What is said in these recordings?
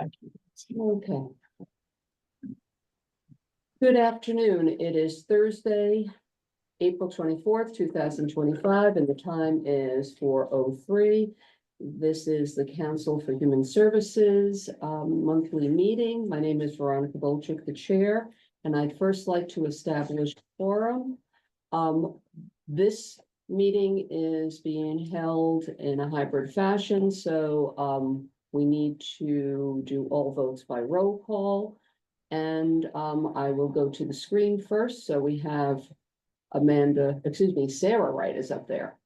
Okay. Good afternoon. It is Thursday, April 24th, 2025, and the time is 4:03. This is the Council for Human Services monthly meeting. My name is Veronica Bolchik, the chair, and I'd first like to establish quorum. This meeting is being held in a hybrid fashion, so we need to do all votes by roll call. And I will go to the screen first. So we have Sarah Wright is up there.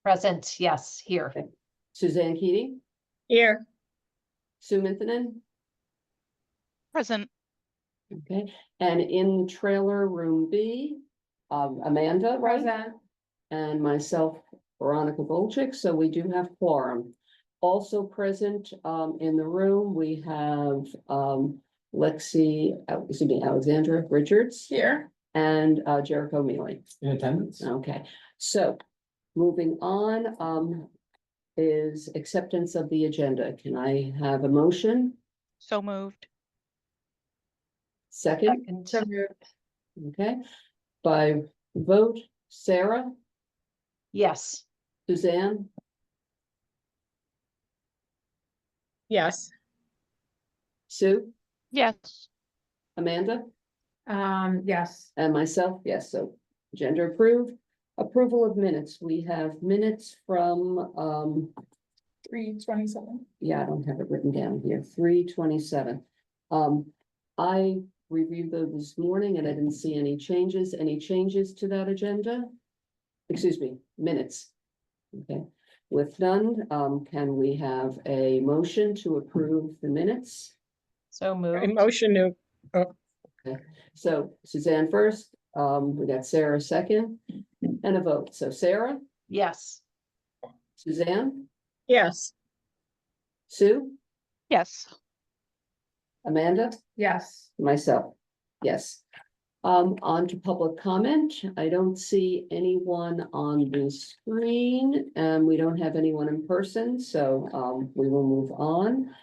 Present, yes, here. Suzanne Keating, Here. Sue Minthinen, Present. okay, and in trailer room B, Amanda, right? Present. And myself, Veronica Bolchik, so we do have quorum. Also present in the room, we have Alexandra Richards Here. and Jericho Mealy. In attendance? Okay, so moving on is acceptance of the agenda. Can I have a motion? So moved. Second, Second, okay, by vote, Sarah, yes, Suzanne, Yes. Sue, Yes. Amanda, Yes. and myself, yes, so gender approved. Approval of minutes. We have minutes from 3:27. yeah, I don't have it written down here, 3:27. I reviewed those this morning and I didn't see any changes. Any changes to that agenda? Excuse me, minutes. Okay, with none, can we have a motion to approve the minutes? so moved, Motion to, So Suzanne first, we got Sarah second, and a vote. So Sarah, yes, Suzanne, yes. Sue, Yes. Amanda? Yes. Myself, yes. On to public comment. I don't see anyone on the screen and we don't have anyone in person, so we will move on.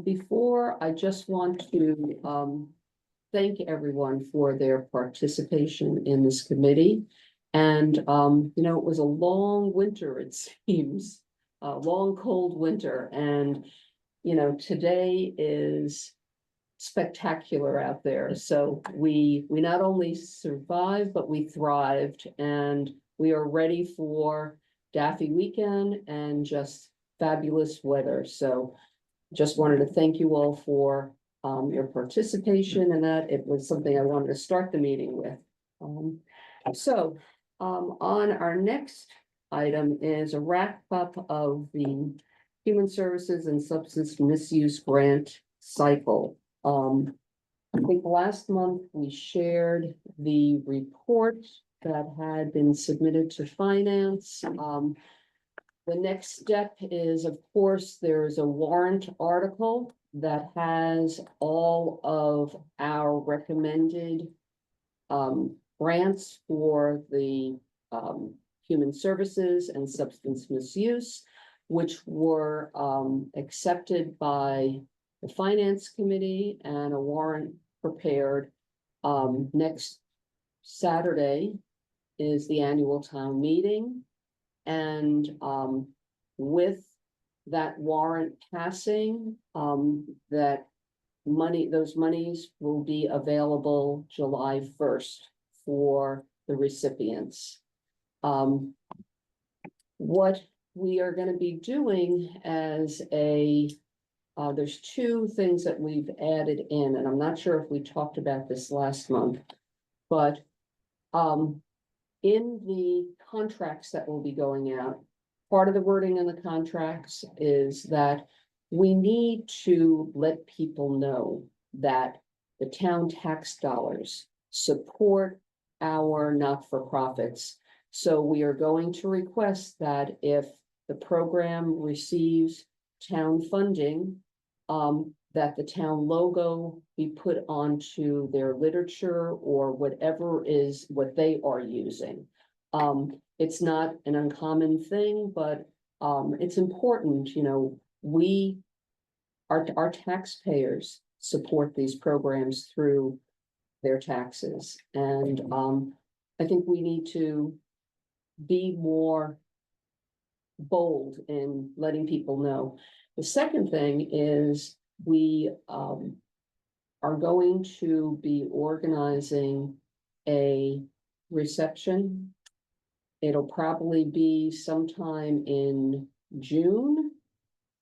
Before, I just want to thank everyone for their participation in this committee. And it was a long winter, it seems, a long, cold winter, and today is spectacular out there. So we not only survived, but we thrived, and we are ready for Daffy weekend and just fabulous weather. So just wanted to thank you all for your participation in that. It was something I wanted to start the meeting with. On our next item is a wrap up of the Human Services and Substance Misuse Grant cycle. I think last month we shared the report that had been submitted to finance. The next step is, of course, there's a warrant article that has all of our recommended grants for the human services and substance misuse, which were accepted by the Finance Committee and a warrant prepared. Next Saturday is the annual town meeting. And with that warrant passing, those monies will be available July 1st for the recipients. What we are going to be doing as there's two things that we've added in, and I'm not sure if we talked about this last month, but in the contracts that will be going out, part of the wording in the contracts is that we need to let people know that the town tax dollars support our not-for-profits. So we are going to request that if the program receives town funding, that the town logo be put onto their literature or whatever is what they are using. It's not an uncommon thing, but it's important, we our taxpayers support these programs through their taxes. And, I think we need to be more bold in letting people know. The second thing is we, are going to be organizing a reception. It'll probably be sometime in June.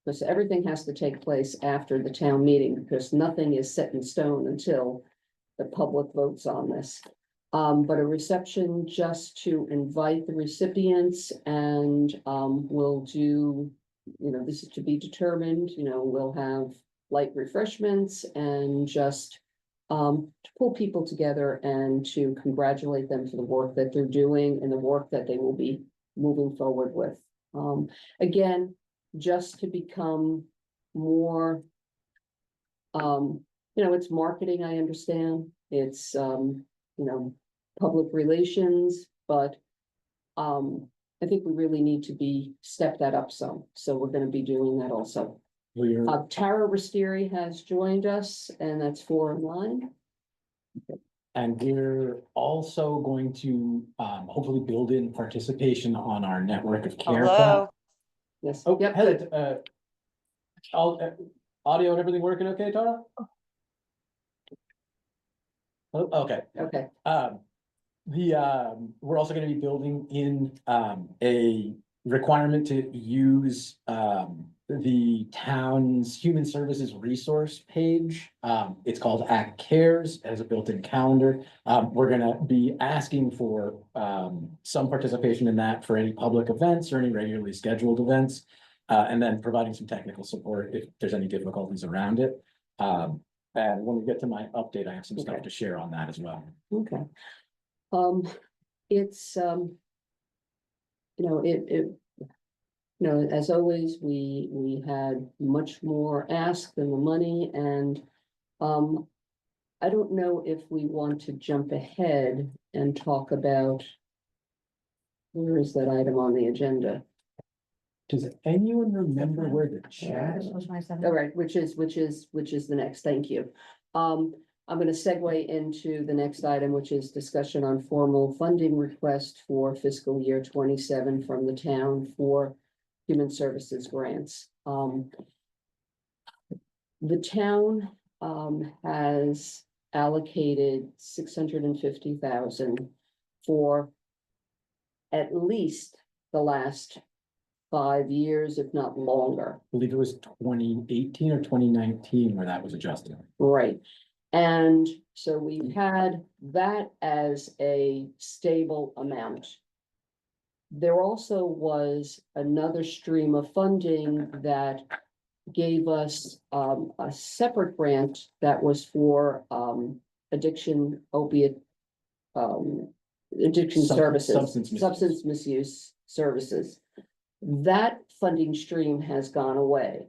Because everything has to take place after the town meeting, because nothing is set in stone until the public votes on this. But a reception just to invite the recipients and, we'll do, this is to be determined, we'll have light refreshments and just to pull people together and to congratulate them for the work that they're doing and the work that they will be moving forward with. Again, just to become more, it's marketing, I understand. It's, public relations, but I think we really need to step that up some. So we're gonna be doing that also. Tara Risteri has joined us, and that's 4 and 9. And we're also going to hopefully build in participation on our network of care. Hello. Yes, Oh, yep, Heather, good. audio and everything working okay, Tara? Oh, okay. Okay, We're also gonna be building in a requirement to use the town's human services resource page. It's called Act Cares as a built-in calendar. We're gonna be asking for some participation in that for any public events or any regularly scheduled events. And then providing some technical support if there's any difficulties around it. And when we get to my update, I have some stuff Okay. to share on that as well. okay. It's, as always, we had much more ask than the money, and I don't know if we want to jump ahead and talk about where is that item on the agenda? Does anyone remember where the chat? All right, which is the next, thank you. I'm gonna segue into the next item, which is discussion on formal funding request for fiscal year 27 from the town for human services grants. The town, has allocated 650,000 for at least the last 5 years, if not longer. I believe it was 2018 or 2019 where that was adjusted. Right. And so we've had that as a stable amount. There also was another stream of funding that gave us a separate grant that was for addiction opiate addiction services, Substance misuse services. That funding stream has gone away.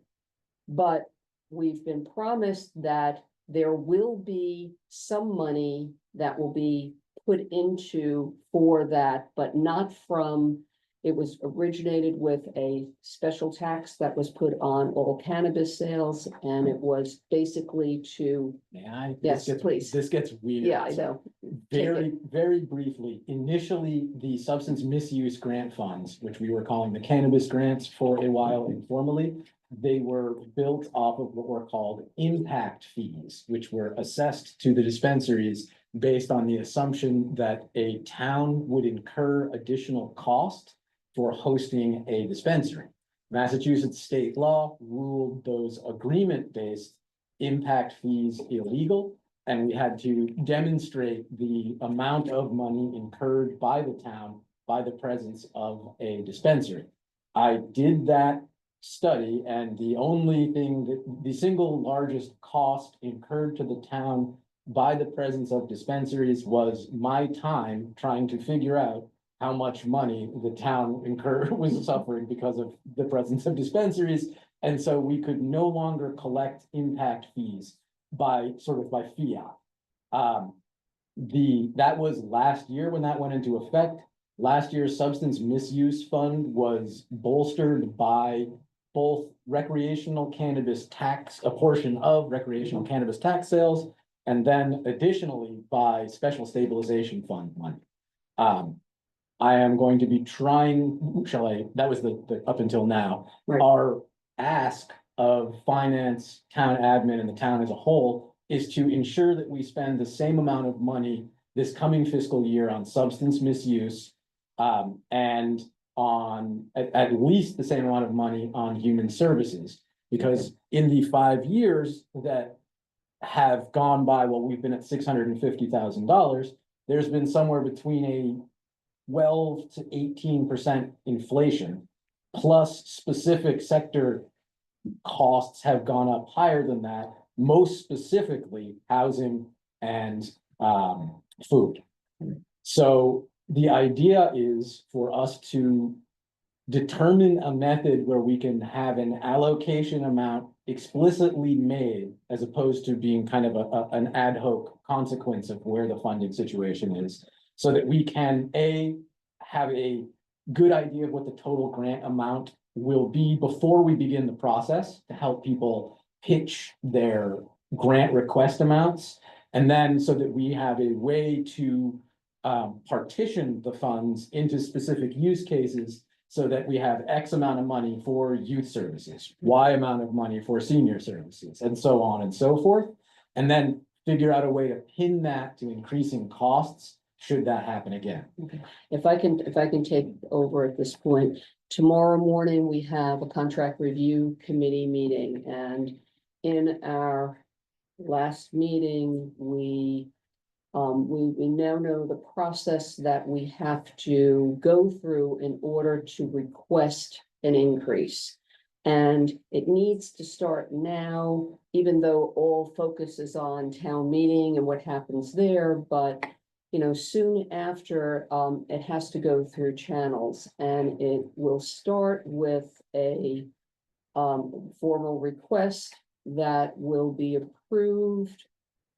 But we've been promised that there will be some money that will be put into for that, but not from, it was originated with a special tax that was put on all cannabis sales, and it was basically to, May I? Yes, This gets- please. This gets weird. yeah, I know. Very, very briefly, initially, the substance misuse grant funds, which we were calling the cannabis grants for a while informally, they were built off of what were called impact fees, which were assessed to the dispensaries based on the assumption that a town would incur additional cost for hosting a dispensary. Massachusetts state law ruled those agreement-based impact fees illegal. And we had to demonstrate the amount of money incurred by the town by the presence of a dispensary. I did that study, and the single largest cost incurred to the town by the presence of dispensaries was my time trying to figure out how much money the town was suffering because of the presence of dispensaries. And so we could no longer collect impact fees by fiat. That was last year when that went into effect. Last year's substance misuse fund was bolstered by both recreational cannabis tax, a portion of recreational cannabis tax sales, and then additionally by special stabilization fund money. I am going to be trying, that was the up until now. Right. Our ask of finance, town admin, and the town as a whole is to ensure that we spend the same amount of money this coming fiscal year on substance misuse, and on at least the same amount of money on human services. Because in the 5 years that have gone by while we've been at $650,000, there's been somewhere between a 12 to 18% inflation, plus specific sector costs have gone up higher than that, most specifically housing and food. So the idea is for us to determine a method where we can have an allocation amount explicitly made, as opposed to being kind of an ad hoc consequence of where the funding situation is, so that we can have a good idea of what the total grant amount will be before we begin the process, to help people pitch their grant request amounts. And then so that we have a way to partition the funds into specific use cases, so that we have X amount of money for youth services, Y amount of money for senior services, and so on and so forth. And then figure out a way to pin that to increasing costs, should that happen again. If I can take over at this point, tomorrow morning, we have a contract review committee meeting, and in our last meeting, we now know the process that we have to go through in order to request an increase. And it needs to start now, even though all focus is on town meeting and what happens there, but soon after, it has to go through channels, and it will start with a formal request that will be approved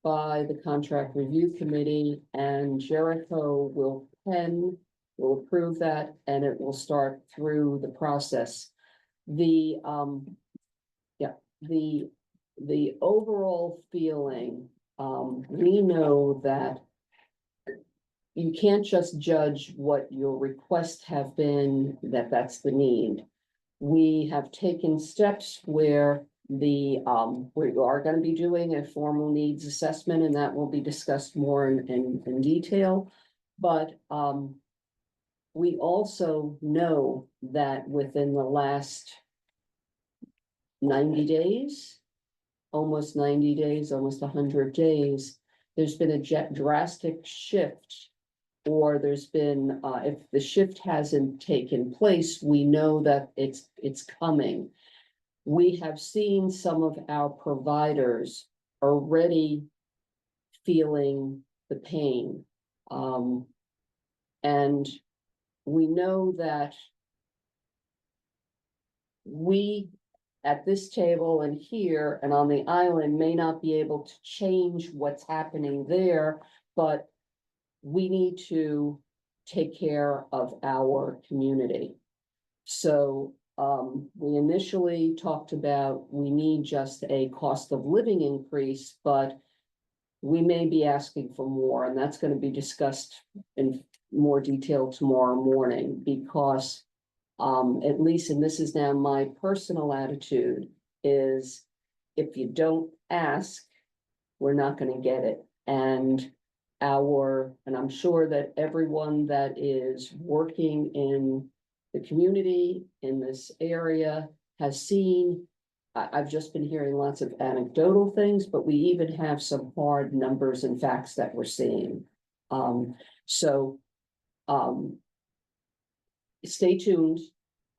by the contract review committee, and Jericho will approve that, and it will start through the process. The overall feeling, we know that you can't just judge what your requests have been, that's the need. We have taken steps where we are gonna be doing a formal needs assessment, and that will be discussed more in detail. But we also know that within the last 90 days, almost 90 days, almost 100 days, there's been a drastic shift. Or there's been, if the shift hasn't taken place, we know that it's coming. We have seen some of our providers already feeling the pain. And we know that we at this table and here and on the island may not be able to change what's happening there, but we need to take care of our community. So we initially talked about we need just a cost of living increase, but we may be asking for more, and that's going to be discussed in more detail tomorrow morning, because at least, and this is now my personal attitude, is if you don't ask, we're not going to get it. And I'm sure that everyone that is working in the community in this area has seen, I've just been hearing lots of anecdotal things, but we even have some hard numbers and facts that we're seeing. Stay tuned.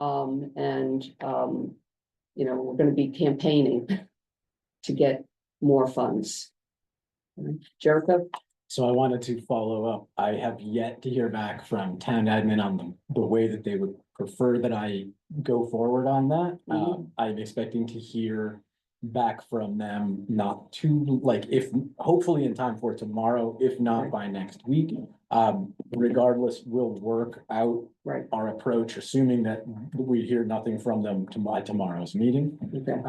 We're going to be campaigning to get more funds. Jericho? So I wanted to follow up. I have yet to hear back from town admin on the way that they would prefer that I go forward on that. I'm expecting to hear back from them, not too, like, if, hopefully in time for tomorrow, if not Right. by next week. Regardless, we'll work out Right, our approach, assuming that we hear nothing from them by tomorrow's meeting. okay,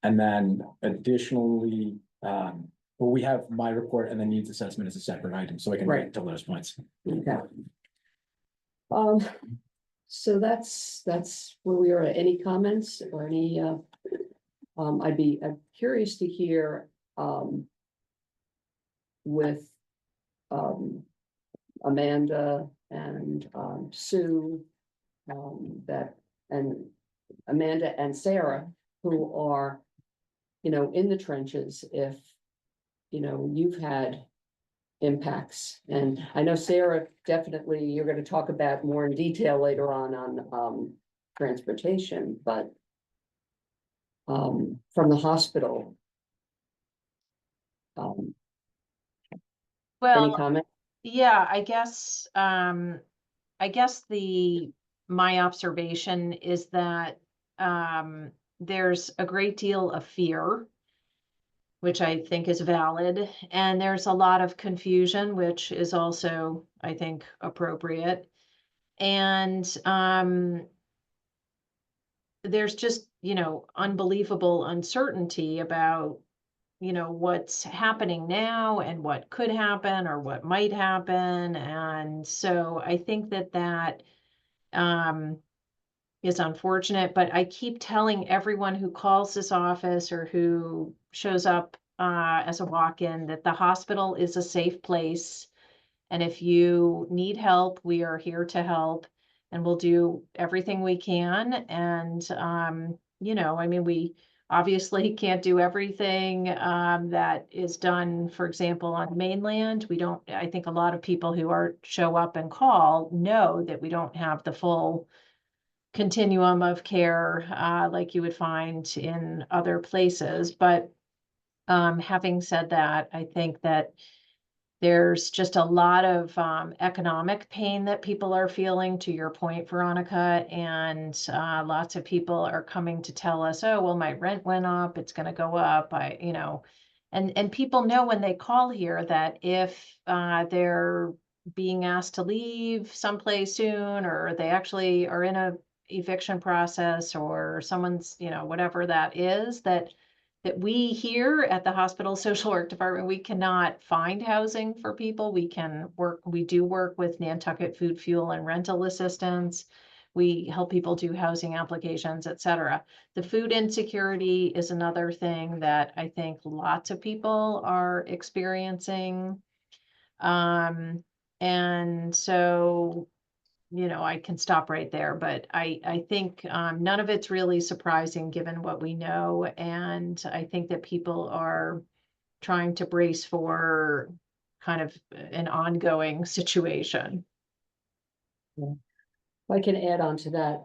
And then additionally, well, we have my report and the needs assessment as a separate item, so I can Right. wait till those points. okay. Um, so that's where we are. Any comments or any, I'm curious to hear, with, Amanda and, Sue, and Amanda and Sarah, who are, in the trenches, if, you've had impacts. And I know Sarah, definitely, you're gonna talk about more in detail later on, transportation, but from the hospital. Any Well, comment? yeah, I guess my observation is that, there's a great deal of fear, which I think is valid, and there's a lot of confusion, which is also, I think, appropriate. And, there's just, unbelievable uncertainty about, what's happening now and what could happen or what might happen. And so I think that um, is unfortunate, but I keep telling everyone who calls this office or who shows up as a walk-in that the hospital is a safe place. And if you need help, we are here to help, and we'll do everything we can. And, I mean, we obviously can't do everything that is done, for example, on mainland. We don't, I think a lot of people who show up and call know that we don't have the full continuum of care like you would find in other places. But having said that, I think that there's just a lot of economic pain that people are feeling, to your point, Veronica, and lots of people are coming to tell us, "Oh, well, my rent went up; it's going to go up." And people know when they call here that if they're being asked to leave someplace soon, or they actually are in a eviction process, or someone's, whatever that is, that we here at the hospital social work department, we cannot find housing for people. We do work with Nantucket Food, Fuel, and Rental Assistance. We help people do housing applications, et cetera. The food insecurity is another thing that I think lots of people are experiencing. And so, I can stop right there, but I think none of it's really surprising given what we know. And I think that people are trying to brace for kind of an ongoing situation. I can add on to that,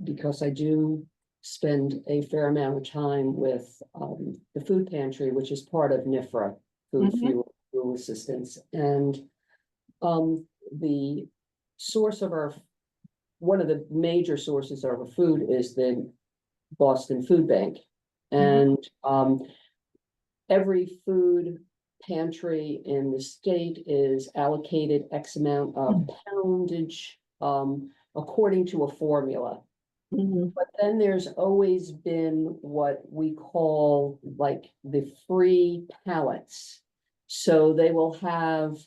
because I do spend a fair amount of time with, the food pantry, which is part of NIFRA, Food, Mhm. Fuel Assistance. And, the source of one of the major sources of our food is the Boston Food Bank. And, every food pantry in the state is allocated X amount of poundage, according to a formula. But then there's always been what we call like the free pallets. So they will have,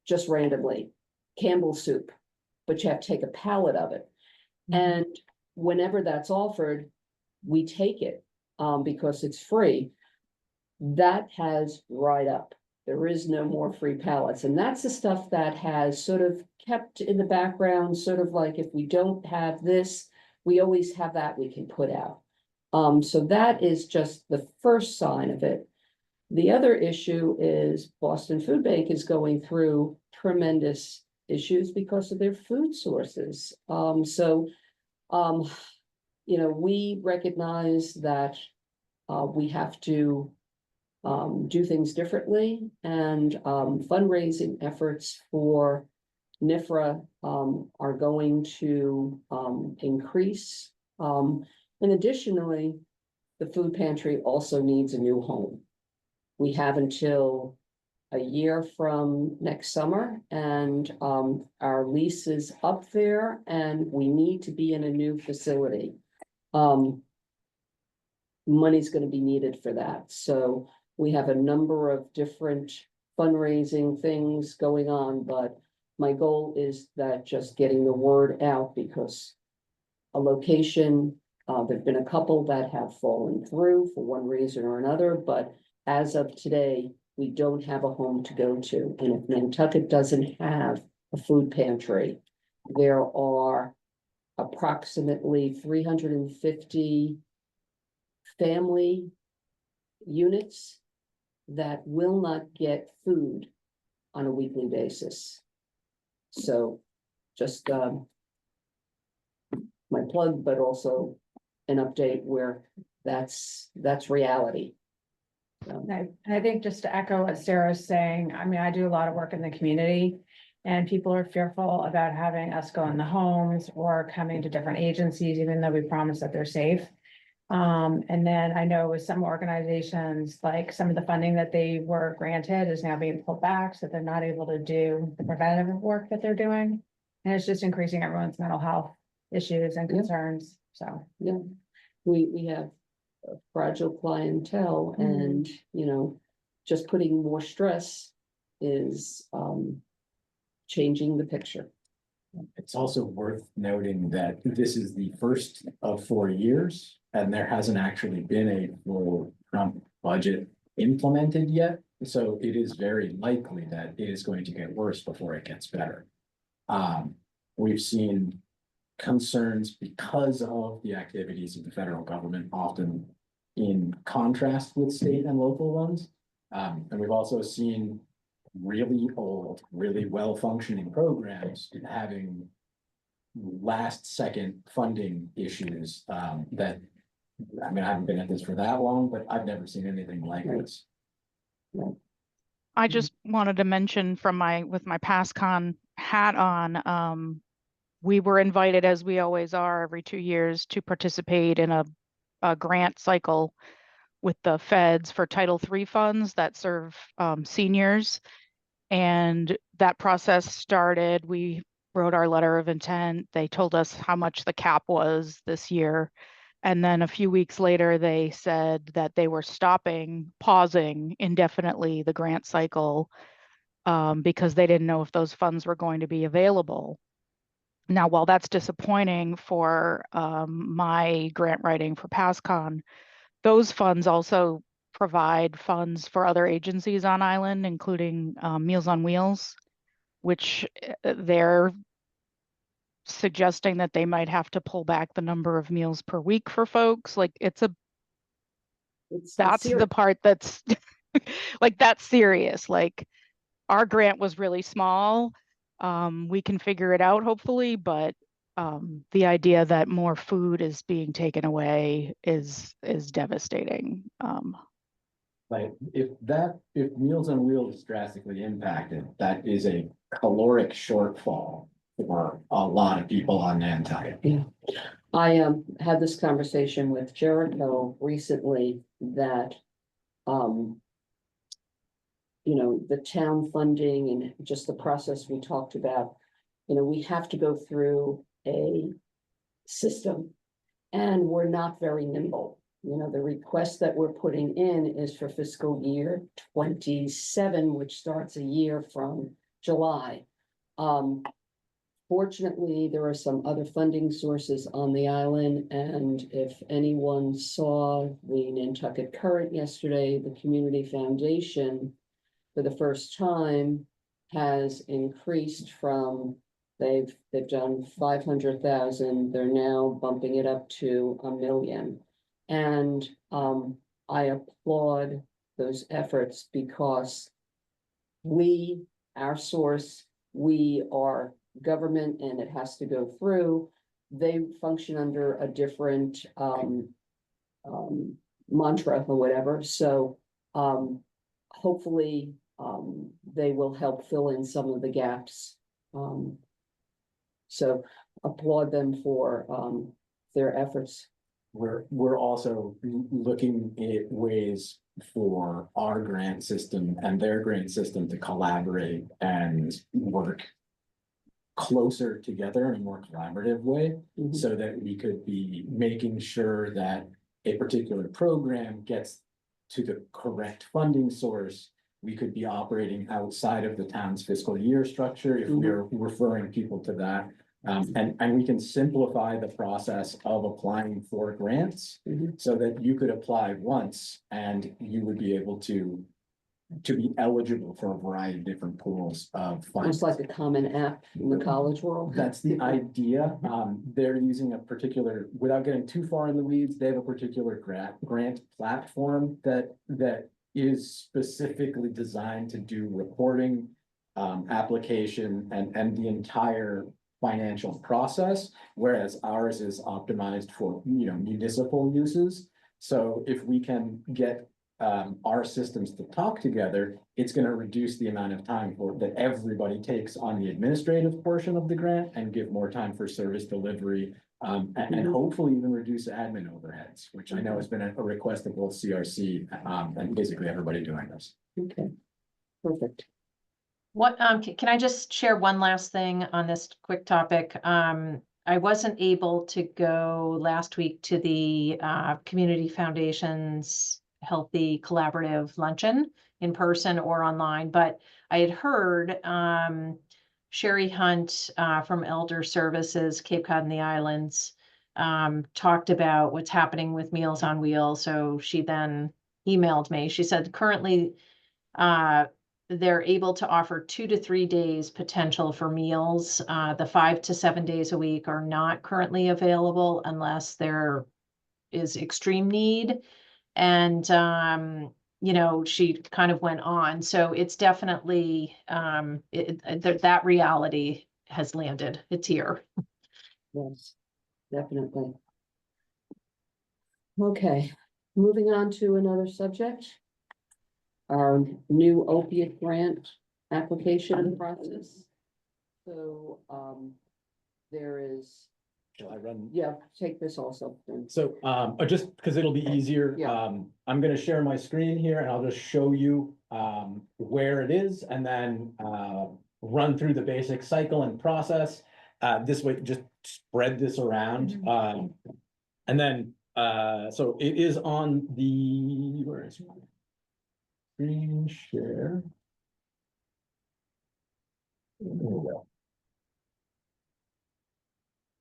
just randomly, Campbell's soup, but you have to take a pallet of it. And whenever that's offered, we take it, because it's free. That has dried up. There is no more free pallets, and that's the stuff that has sort of kept in the background, sort of like, if we don't have this, we always have that we can put out. So that is just the first sign of it. The other issue is Boston Food Bank is going through tremendous issues because of their food sources. We recognize that we have to do things differently, and fundraising efforts for NIFRA are going to increase. And additionally, the food pantry also needs a new home. We have until a year from next summer, and our lease is up there, and we need to be in a new facility. Money's gonna be needed for that, so we have a number of different fundraising things going on, but my goal is that just getting the word out, because a location, there've been a couple that have fallen through for one reason or another, but as of today, we don't have a home to go to, and if Nantucket doesn't have a food pantry, there are approximately 350 family units that will not get food on a weekly basis. So just my plug, but also an update where that's reality. I think just to echo what Sarah's saying, I mean, I do a lot of work in the community. And people are fearful about having us go in the homes or coming to different agencies, even though we promise that they're safe. And then I know with some organizations, like some of the funding that they were granted is now being pulled back, so they're not able to do the preventative work that they're doing. And it's just increasing everyone's mental health issues and Yeah. concerns, so. Yeah, we have a fragile clientele, and, you know, just putting more stress is changing the picture. It's also worth noting that this is the first of 4 years, and there hasn't actually been a full Trump budget implemented yet. So it is very likely that it is going to get worse before it gets better. We've seen concerns because of the activities of the federal government, often in contrast with state and local ones. And we've also seen really old, really well-functioning programs having last second funding issues that, I mean, I haven't been at this for that long, but I've never seen anything like Right. this. I just wanted to mention with my PassCon hat on, we were invited, as we always are every 2 years, to participate in a grant cycle with the feds for Title III funds that serve seniors. And that process started. We wrote our letter of intent. They told us how much the cap was this year. And then a few weeks later, they said that they were pausing indefinitely the grant cycle because they didn't know if those funds were going to be available. Now, while that's disappointing for my grant writing for PassCon, those funds also provide funds for other agencies on island, including Meals on Wheels, which they're suggesting that they might have to pull back the number of meals per week for folks. Like that's the part that's like, that's serious. Like, our grant was really small. We can figure it out, hopefully, but the idea that more food is being taken away is devastating. Like, if Meals on Wheels is drastically impacted, that is a caloric shortfall for a lot of people on Nantucket. I had this conversation with Jericho recently that you know, the town funding and just the process we talked about, you know, we have to go through a system, and we're not very nimble. You know, the request that we're putting in is for fiscal year 27, which starts a year from July. Fortunately, there are some other funding sources on the island, and if anyone saw the Nantucket Current yesterday, the Community Foundation, for the first time, has increased from, they've done 500,000, they're now bumping it up to 1 million. And I applaud those efforts, because our source, we are government, and it has to go through. They function under a different mantra or whatever, so hopefully they will help fill in some of the gaps. So applaud them for their efforts. we're also looking at ways for our grant system and their grant system to collaborate and work closer together in a more collaborative way, Mhm. so that we could be making sure that a particular program gets to the correct funding source. We could be operating outside of the town's fiscal year structure if we're referring people to that. And we can simplify the process of applying for grants Mhm. so that you could apply once and you would be able to be eligible for a variety of different pools of funds. Almost like a common app in the college world. That's the idea. They're using a particular, without getting too far in the weeds, they have a particular grant platform that is specifically designed to do reporting, application and the entire financial process, whereas ours is optimized for, municipal uses. So if we can get our systems to talk together, it's gonna reduce the amount of time that everybody takes on the administrative portion of the grant and give more time for service delivery. And Mhm. hopefully even reduce admin overheads, which I know has been a request of both CRC, and basically everybody doing this. Okay, perfect. What, can I just share one last thing on this quick topic? I wasn't able to go last week to the Community Foundation's Healthy Collaborative Luncheon in person or online, but I had heard Sherry Hunt from Elder Services, Cape Cod and the Islands, talked about what's happening with Meals on Wheels. So she then emailed me. She said currently they're able to offer 2 to 3 days potential for meals. The 5 to 7 days a week are not currently available unless there is extreme need. And, she kind of went on. So it's definitely, that reality has landed. It's here. Yes, definitely. Okay, moving on to another subject. Our new opiate grant application process. So, there is, Shall I run? yeah, take this also. then. So, just because it'll be easier, Yeah. I'm gonna share my screen here and I'll just show you, where it is and then, run through the basic cycle and process. This way, just spread this around, and then, so it is on the, where is my screen share? There we go.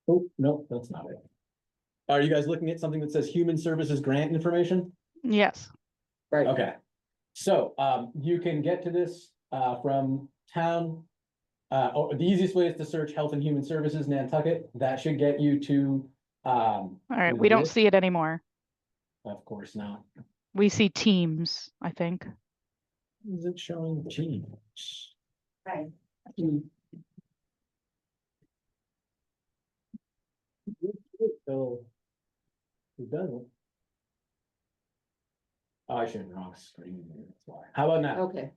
Oh, no, that's not it. Are you guys looking at something that says Human Services Grant Information? Yes. Right, Okay, so, you can get to this, from town. The easiest way is to search Health and Human Services Nantucket. That should get you to, All right, we don't this. see it anymore. Of course not. We see Teams, I think. Is it showing change? Right. So. Who doesn't? Oh, I showed the wrong screen. That's why. How about now? okay.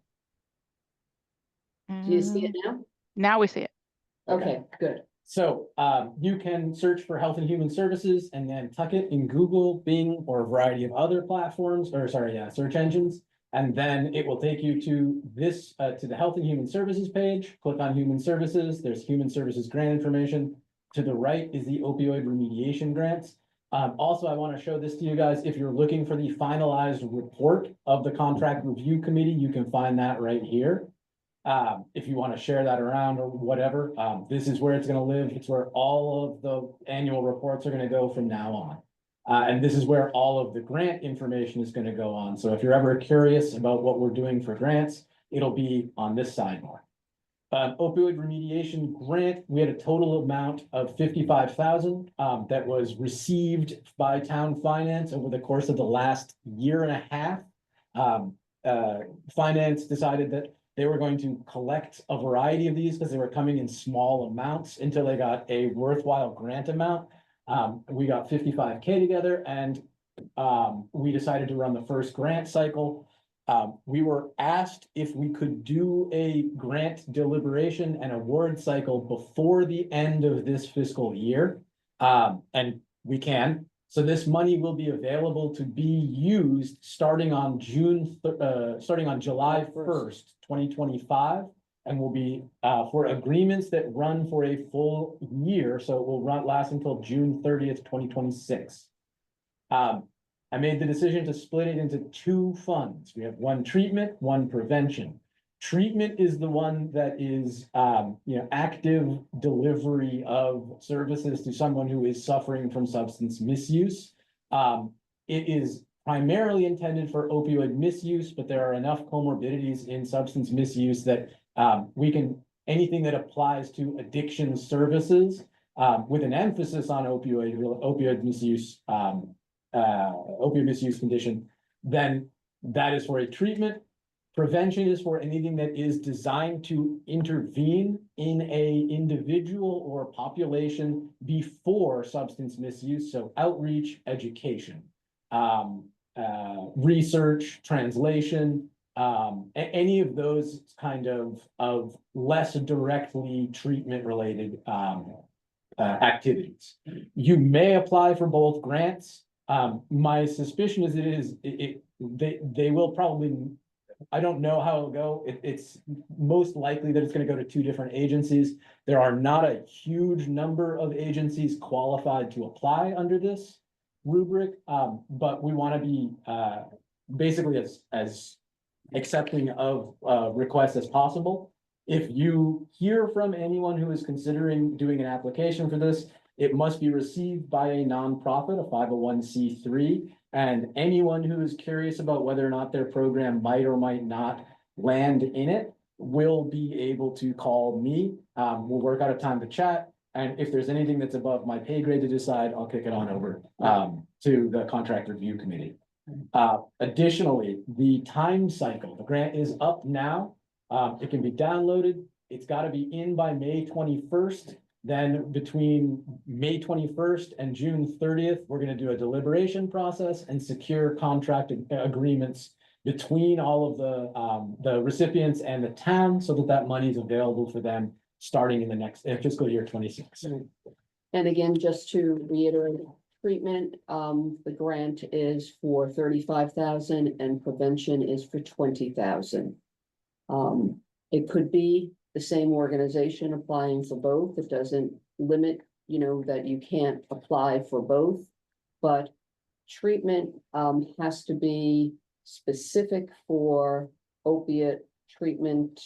Do you see it now? Now we see it. Okay, good. So, you can search for Health and Human Services and Nantucket in Google, Bing, or a variety of other platforms, or sorry, search engines. And then it will take you to this, to the Health and Human Services page. Click on Human Services. There's Human Services grant information. To the right is the opioid remediation grants. Also, I want to show this to you guys. If you're looking for the finalized report of the contract review committee, you can find that right here. If you want to share that around or whatever, this is where it's going to live. It's where all of the annual reports are going to go from now on. And this is where all of the grant information is going to go on. So if you're ever curious about what we're doing for grants, it'll be on this side more. Opioid remediation grant, we had a total amount of 55,000 that was received by town finance over the course of the last year and a half. Finance decided that they were going to collect a variety of these because they were coming in small amounts until they got a worthwhile grant amount. We got 55K together and we decided to run the first grant cycle. We were asked if we could do a grant deliberation and award cycle before the end of this fiscal year. And we can. So this money will be available to be used starting on July 1st, 2025. And will be for agreements that run for a full year, so it will last until June 30th, 2026. I made the decision to split it into two funds. We have one treatment, one prevention. Treatment is the one that is, active delivery of services to someone who is suffering from substance misuse. It is primarily intended for opioid misuse, but there are enough comorbidities in substance misuse that anything that applies to addiction services, with an emphasis on opioid misuse, opioid misuse condition, then that is for a treatment. Prevention is for anything that is designed to intervene in a individual or population before substance misuse, so outreach, education, research, translation, any of those kind of less directly treatment related activities. You may apply for both grants. My suspicion is they will probably, I don't know how it'll go. It's most likely that it's going to go to two different agencies. There are not a huge number of agencies qualified to apply under this rubric, but we want to be basically as accepting of requests as possible. If you hear from anyone who is considering doing an application for this, it must be received by a nonprofit, a 501c3, and anyone who is curious about whether or not their program might or might not land in it will be able to call me. We'll work out a time to chat, and if there's anything that's above my pay grade to decide, I'll kick it on over to the contract review committee. Additionally, the time cycle, the grant is up now. It can be downloaded. It's got to be in by May 21st. Then between May 21st and June 30th, we're going to do a deliberation process and secure contract agreements between all of the recipients and the town so that money is available for them starting in the next fiscal year 26. And again, just to reiterate, treatment, the grant is for 35,000 and prevention is for 20,000. It could be the same organization applying for both. It doesn't limit, that you can't apply for both. But treatment has to be specific for opiate treatment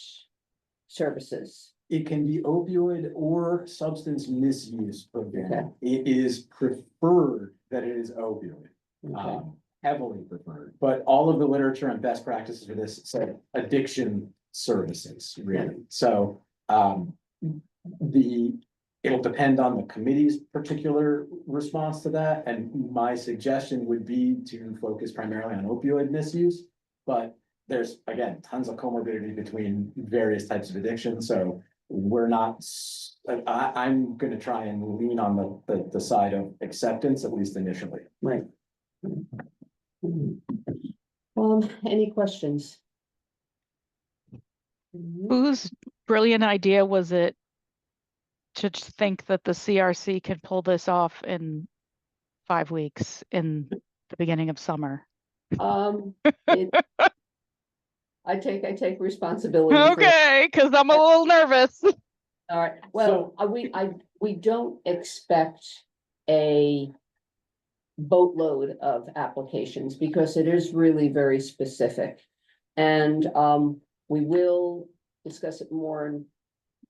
services. It can be opioid or substance misuse program. It is preferred that it is opioid. Okay. Heavily preferred, but all of the literature and best practices for this say addiction services, really. So it'll depend on the committee's particular response to that, and my suggestion would be to focus primarily on opioid misuse, but there's again tons of comorbidity between various types of addiction, so we're not, I'm going to try and lean on the side of acceptance, at least initially. Right. Any questions? Whose brilliant idea was it to think that the CRC could pull this off in 5 weeks in the beginning of summer? I take responsibility. Okay, because I'm a little nervous. All right, well, we don't expect a boatload of applications because it is really very specific. And we will discuss it more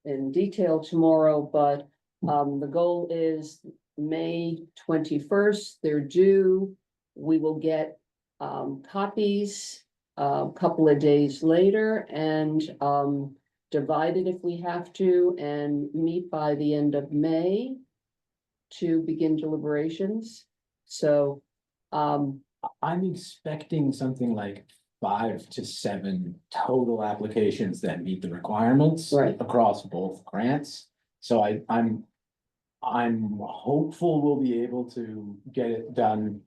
in detail tomorrow, but the goal is May 21st, they're due. We will get copies a couple of days later and divide it if we have to and meet by the end of May to begin deliberations. So I'm expecting something like 5 to 7 total applications that meet the requirements across both grants. So I'm hopeful we'll be able to get it done.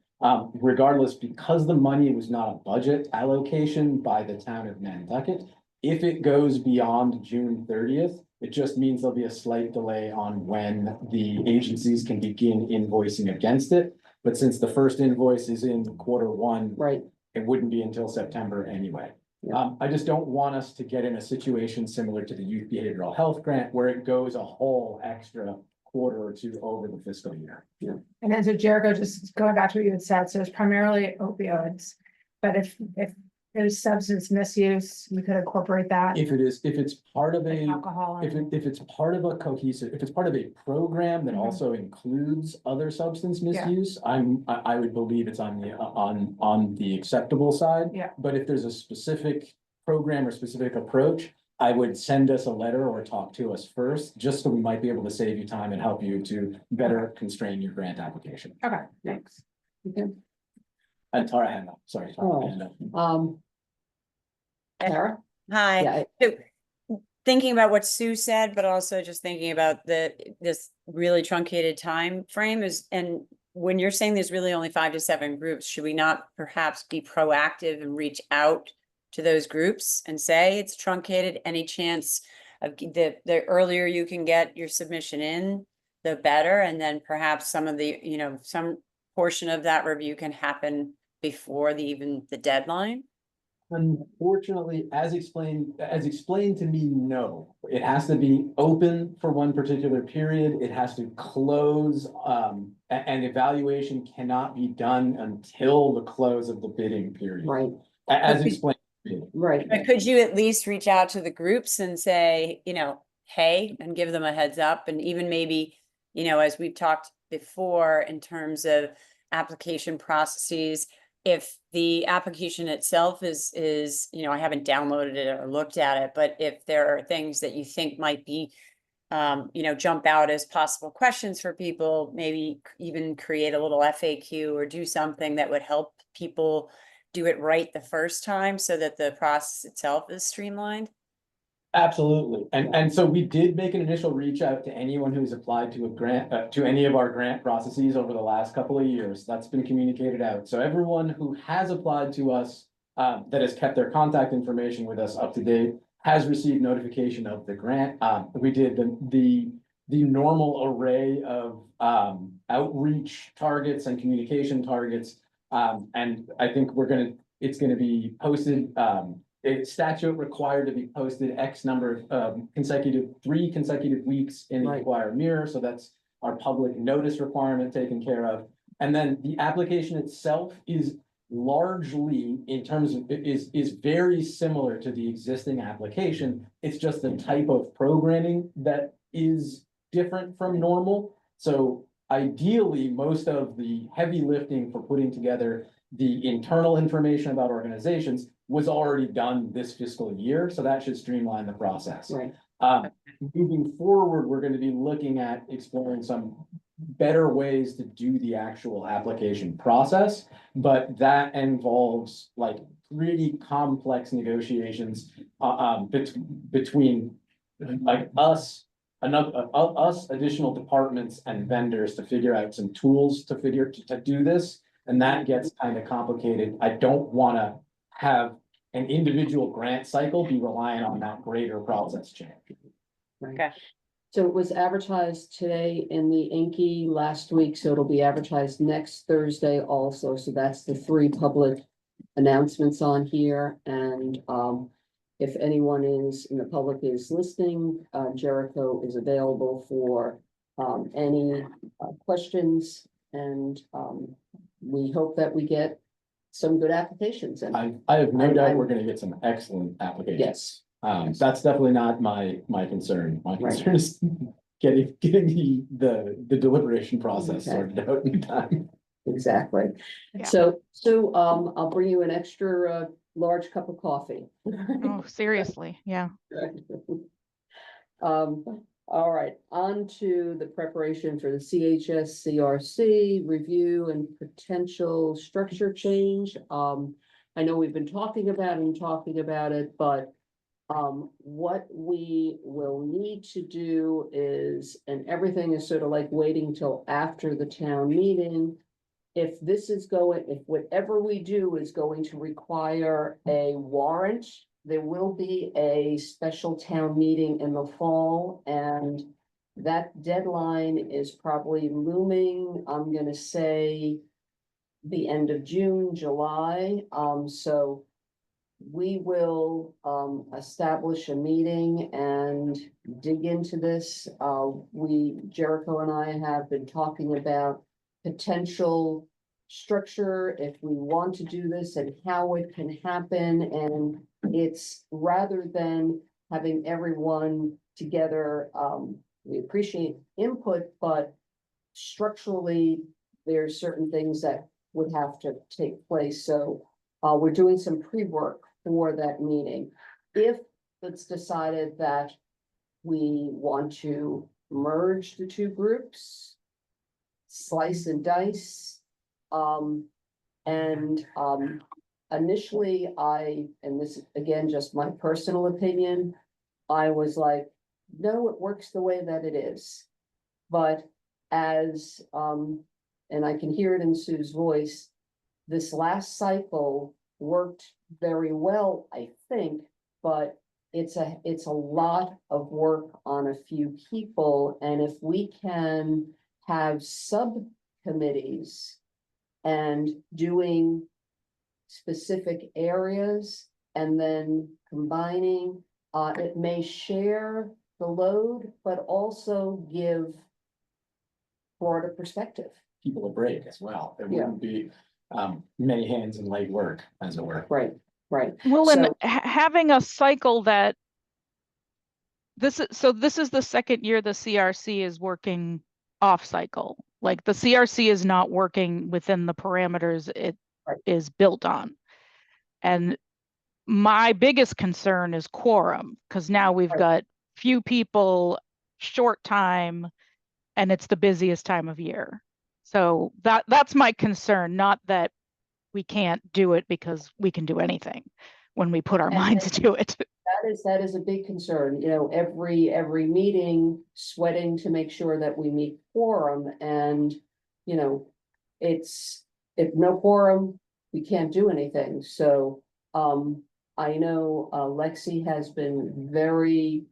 Regardless, because the money was not a budget allocation by the town of Nantucket, if it goes beyond June 30th, it just means there'll be a slight delay on when the agencies can begin invoicing against it. But since the first invoice is in Q1, right, it wouldn't be until September anyway. Yeah. I just don't want us to get in a situation similar to the youth behavioral health grant where it goes a whole extra quarter or two over the fiscal year. And then so Jericho, just going back to what you had said, so it's primarily opioids. But if there's substance misuse, we could incorporate that. If it's part of like a, alcohol if and, it's part of a cohesive, if it's part of a program that Mhm. also includes other substance Yeah. misuse, I would believe it's on the acceptable side. Yeah. But if there's a specific program or specific approach, I would send us a letter or talk to us first, just so we might be able to save you time and help you to better constrain your grant application. okay, thanks. okay, And Tara hand up, sorry. Tara, Oh. hand up. Tara? Hi, Yeah, so thinking about what Sue said, but also just thinking about this really truncated time frame is, and when you're saying there's really only 5 to 7 groups, should we not perhaps be proactive and reach out to those groups and say it's truncated? Any chance of the earlier you can get your submission in, the better, and then perhaps some of the, some portion of that review can happen before even the deadline? Unfortunately, as explained to me, no. It has to be open for one particular period. It has to close, and evaluation cannot be done until the close of the bidding period. right, As Okay. explained. right, But could you at least reach out to the groups and say, hey, and give them a heads up, and even maybe, as we've talked before in terms of application processes, if the application itself is, I haven't downloaded it or looked at it, but if there are things that you think might be, jump out as possible questions for people, maybe even create a little FAQ or do something that would help people do it right the first time so that the process itself is streamlined? Absolutely. And so we did make an initial reach out to anyone who's applied to a grant, to any of our grant processes over the last couple of years. That's been communicated out. So everyone who has applied to us, that has kept their contact information with us up to date, has received notification of the grant. We did the normal array of, outreach targets and communication targets. And I think it's gonna be posted, it's statute required to be posted X number of 3 consecutive weeks in the Right. Enquirer Mirror, so that's our public notice requirement taken care of. And then the application itself is largely, in terms of, is very similar to the existing application. It's just the type of programming that is different from normal. So ideally, most of the heavy lifting for putting together the internal information about organizations was already done this fiscal year, so that should streamline the process. right, Moving forward, we're gonna be looking at exploring some better ways to do the actual application process, but that involves like pretty complex negotiations, between like us, additional departments and vendors to figure out some tools to do this. And that gets kind of complicated. I don't wanna have an individual grant cycle be reliant on that greater process change. right. Okay. So it was advertised today in the Inky last week, so it'll be advertised next Thursday also. So that's the 3 public announcements on here. And if anyone is in the public is listening, Jericho is available for any questions. And we hope that we get some good applications. And I have no doubt I'm- we're gonna get some excellent applications. yes, That's definitely not my concern. My Right. concern is getting the deliberation process Okay. sorted out in time. exactly. Yeah. So, I'll bring you an extra large cup of coffee. Oh, seriously, yeah. All right, on to the preparation for the CHS CRC review and potential structure change. I know we've been talking about it, but what we will need to do is, and everything is sort of like waiting till after the town meeting. If whatever we do is going to require a warrant, there will be a special town meeting in the fall, and that deadline is probably looming. I'm gonna say the end of June, July, so we will, establish a meeting and dig into this. Jericho and I have been talking about potential structure, if we want to do this and how it can happen, and it's rather than having everyone together, we appreciate input, but structurally, there's certain things that would have to take place, so we're doing some pre-work for that meeting. If it's decided that we want to merge the two groups, slice and dice, initially and this is again, just my personal opinion, I was like, no, it works the way that it is. But as, and I can hear it in Sue's voice, this last cycle worked very well, I think, but it's a lot of work on a few people, and if we can have subcommittees and doing specific areas and then combining, it may share the load, but also give broader perspective. People a break as well. It Yeah. wouldn't be many hands and light work, as it were. Right, right. Well, and So- having a cycle that this is the second year the CRC is working off cycle. Like the CRC is not working within the parameters it Right. is built on. And my biggest concern is quorum, because now we've Right. got few people, short time, and it's the busiest time of year. So that's my concern, not that we can't do it because we can do anything when we put our And minds to it. That is a big concern, you know, every meeting sweating to make sure that we meet quorum, and, you know, it's, if no quorum, we can't do anything, so, I know, Lexi has been very,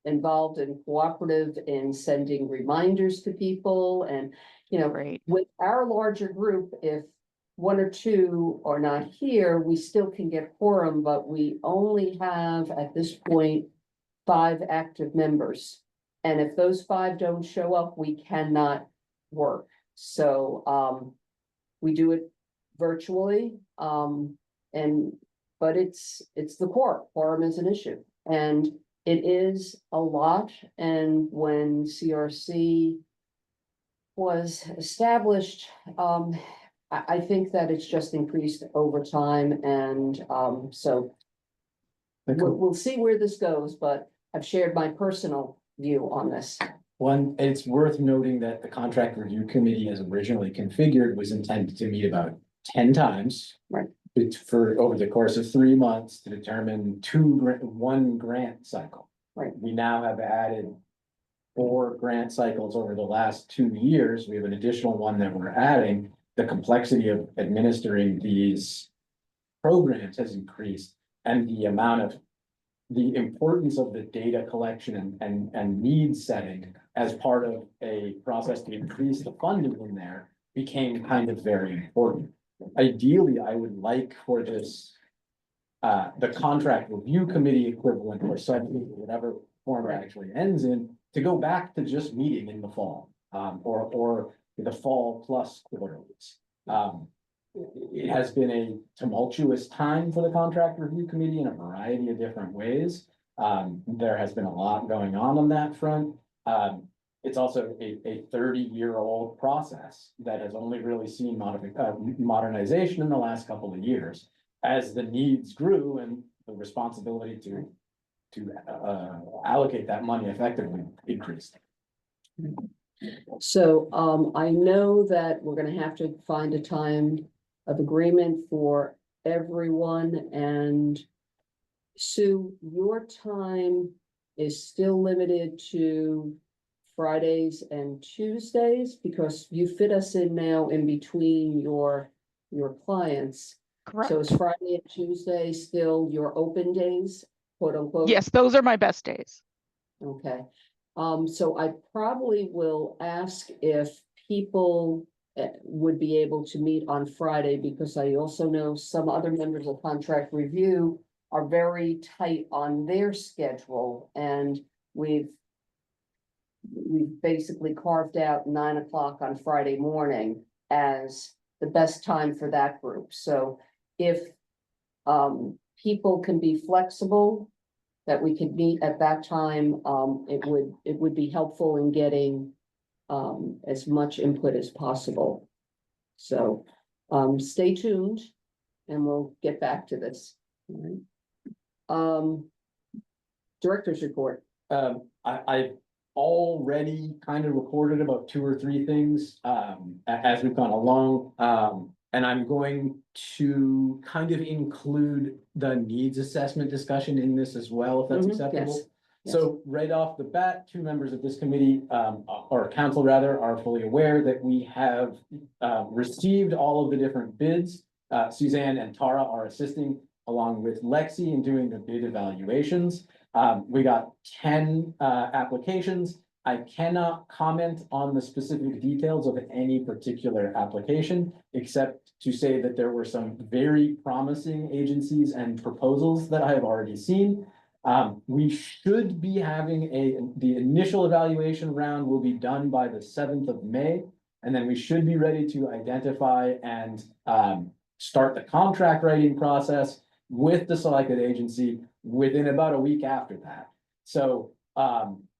involved and cooperative in sending reminders to people, and, you know, Great. with our larger group, if one or two are not here, we still can get quorum, but we only have at this point 5 active members. And if those 5 don't show up, we cannot work. So we do it virtually. But it's the quorum. Quorum is an issue. And it is a lot. And when CRC was established, I think that it's just increased over time, and so we'll see where this goes, but I've shared my personal view on this. One, it's worth noting that the contract review committee, as originally configured, was intended to meet about 10 times. Right. For over the course of 3 months to determine one grant cycle. Right. We now have added 4 grant cycles over the last 2 years. We have an additional one that we're adding. The complexity of administering these programs has increased, and the importance of the data collection and needs setting as part of a process to increase the funding in there became kind of very important. Ideally, I would like for this, the contract review committee equivalent or something, whatever form it actually ends in, to go back to just meeting in the fall, or the fall plus quarterlies. It has been a tumultuous time for the contract review committee in a variety of different ways. There has been a lot going on that front. It's also a 30-year-old process that has only really seen modernization in the last couple of years, as the needs grew and the responsibility to allocate that money effectively increased. So I know that we're gonna have to find a time of agreement for everyone, and Sue, your time is still limited to Fridays and Tuesdays, because you fit us in now in between your clients. Correct. So is Friday and Tuesday still your open days, quote unquote? Yes, those are my best days. Okay, so I probably will ask if people would be able to meet on Friday, because I also know some other members of contract review are very tight on their schedule, and we've basically carved out 9 o'clock on Friday morning as the best time for that group. So if people can be flexible, that we could meet at that time, it would be helpful in getting as much input as possible. So stay tuned and we'll get back to this. All right. Director's report. I've already kind of reported about 2 or 3 things, as we've gone along. And I'm going to kind of include the needs assessment discussion in this as well, if that's Mhm, acceptable. yes, yes. So right off the bat, 2 members of this committee, or council rather, are fully aware that we have received all of the different bids. Suzanne and Tara are assisting along with Lexi in doing the bid evaluations. We got 10 applications. I cannot comment on the specific details of any particular application, except to say that there were some very promising agencies and proposals that I have already seen. We should be having the initial evaluation round will be done by the 7th of May. And then we should be ready to identify and start the contract writing process with the selected agency within about a week after that. So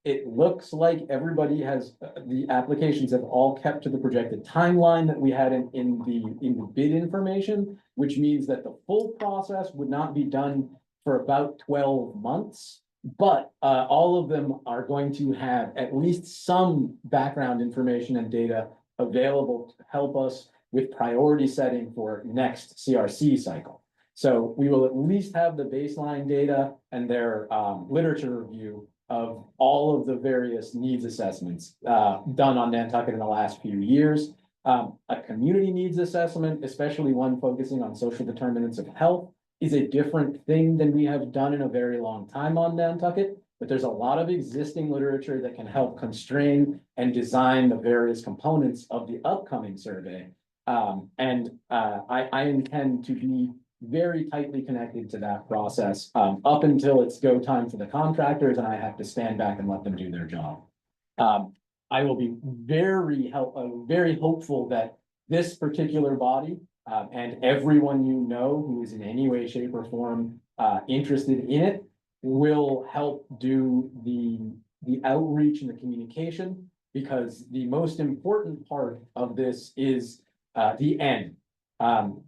it looks like everybody has, the applications have all kept to the projected timeline that we had in the bid information, which means that the full process would not be done for about 12 months. But all of them are going to have at least some background information and data available to help us with priority setting for next CRC cycle. So we will at least have the baseline data and their literature review of all of the various needs assessments done on Nantucket in the last few years. A community needs assessment, especially one focusing on social determinants of health, is a different thing than we have done in a very long time on Nantucket. But there's a lot of existing literature that can help constrain and design the various components of the upcoming survey. I intend to be very tightly connected to that process up until it's go time for the contractors and I have to stand back and let them do their job. I will be very hopeful that this particular body and everyone you know who is in any way, shape, or form interested in it will help do the outreach and the communication, because the most important part of this is the end.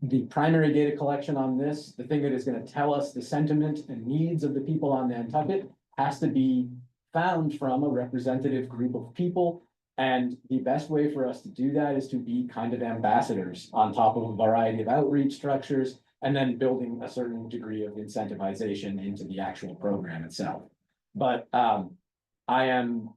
The primary data collection on this, the thing that is going to tell us the sentiment and needs of the people on Nantucket, has to be found from a representative group of people. And the best way for us to do that is to be kind of ambassadors on top of a variety of outreach structures, and then building a certain degree of incentivization into the actual program itself. But I am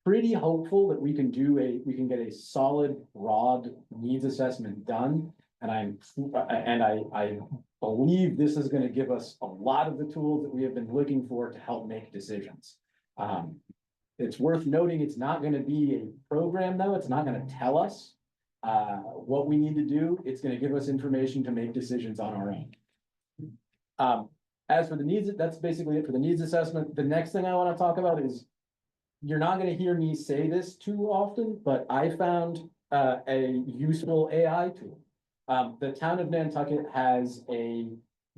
pretty hopeful that we can get a solid, broad needs assessment done. And I believe this is going to give us a lot of the tools that we have been looking for to help make decisions. It's worth noting it's not going to be a program, though. It's not going to tell us what we need to do. It's going to give us information to make decisions on our own. As for the needs, that's basically it for the needs assessment. The next thing I want to talk about is, you're not going to hear me say this too often, but I found a useful AI tool. The town of Nantucket has a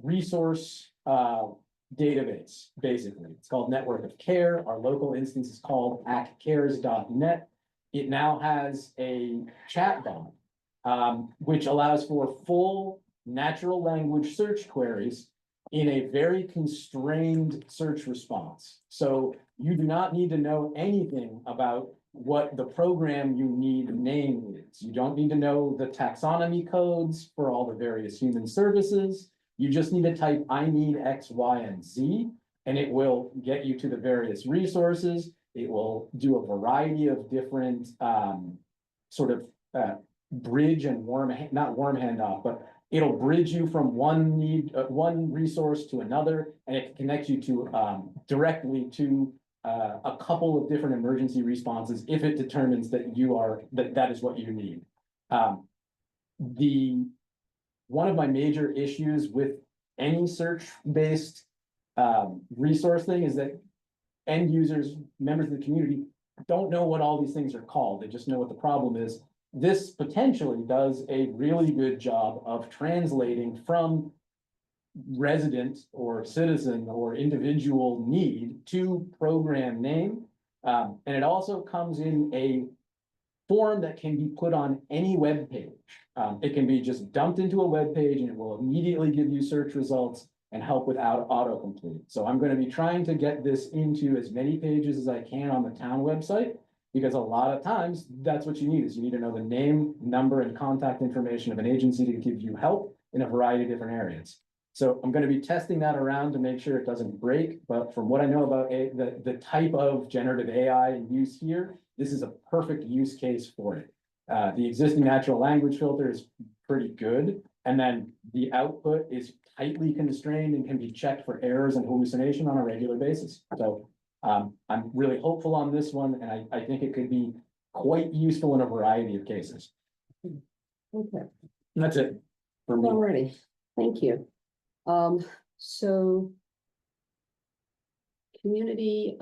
resource database, basically. It's called Network of Care. Our local instance is called actcares.net. It now has a chatbot, which allows for full natural language search queries in a very constrained search response. So you do not need to know anything about what the program you need name is. You don't need to know the taxonomy codes for all the various human services. You just need to type, I need X, Y, and Z, and it will get you to the various resources. It will do a variety of different bridge and not worm handoff, but it'll bridge you from one resource to another, and it can connect you to directly to a couple of different emergency responses if it determines that that is what you need. One of my major issues with any search-based resource thing is that end users, members of the community, don't know what all these things are called. They just know what the problem is. This potentially does a really good job of translating from resident or citizen or individual need to program name. And it also comes in a form that can be put on any web page. It can be just dumped into a web page and it will immediately give you search results and help with autocomplete. So I'm going to be trying to get this into as many pages as I can on the town website, because a lot of times that's what you need is you need to know the name, number, and contact information of an agency to give you help in a variety of different areas. So I'm going to be testing that around to make sure it doesn't break. But from what I know about the type of generative AI in use here, this is a perfect use case for it. The existing natural language filter is pretty good. And then the output is tightly constrained and can be checked for errors and hallucination on a regular basis. So I'm really hopeful on this one, and I think it could be quite useful in a variety of cases. Okay, And that's it for me. alrighty, thank you. So community